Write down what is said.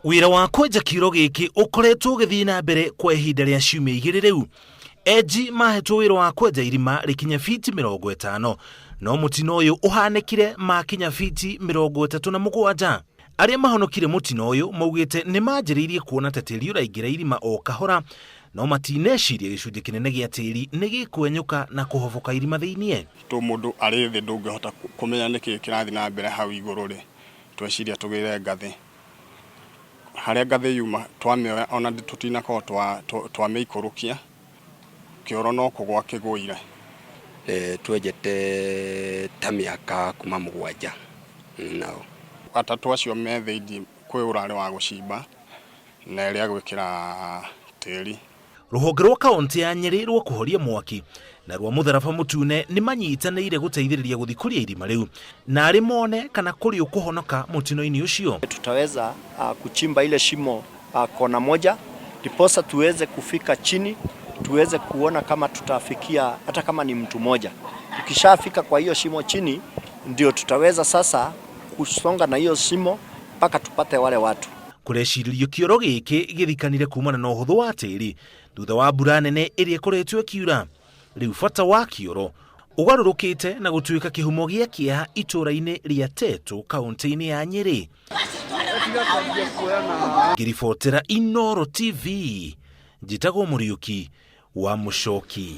Wira wa kwenja kioro giki ukoretwo ugithii na mbere kwa ihinda ria ciumia 2 riu. Eji mahetwo wira wa kwenja irima rikinya fiti 50, no mutino uyu uhanikikire makinya fiti 37. Aria mahonokire mutino uyu maugite nimanjiriirie kuona ta tiiri uraingira irima o kahora, no matineciria gicunji kinene gia tiiri nigikwenyuka na kuhovoka irima thiinie. To mundu ari thi ndungihota kumenya niki kirathi na mbere hau iguru ri, tweciria tugire ngathi haria ngathi yuma twamioya ona tutinako twameikurukia kioro no kugwa kiguire. Twenjete ta miaka kuma 7 nao atatu acio me thiidi kwi urari wa gucimba na iria gwikira tiiri. Ruhonge rwa kaunti ya Nyeri rwa kuhoria mwaki na rwa mutharaba mutune nimanyitanĩire guteithĩrĩria guthikuria irima riu na ari mone kana kuri ukuhonoka mutino-ini ucio. Tutaweza kuchimba ile shimo kona moja ndiposa tuweze kufika chini, tuweze kuona kama tutafikia hata kama ni mtu moja. Tukishafika kwa hiyo shimo chini ndio tutaweza sasa kusonga na hiyo shimo mpaka tupate wale watu. Kurecirio kioro giki githikanire kumana na uhuthu wa tiiri thutha wa mbura nene iria ikoretwo ikiura. Riu bata wa kioro ugarurukite na gutuika kihumo gia kieha ituura-ini ria Tetu kaunti-ini ya Nyeri. Ngiribotera Inooro TV, njitagwo Muriuki wa Mucoki.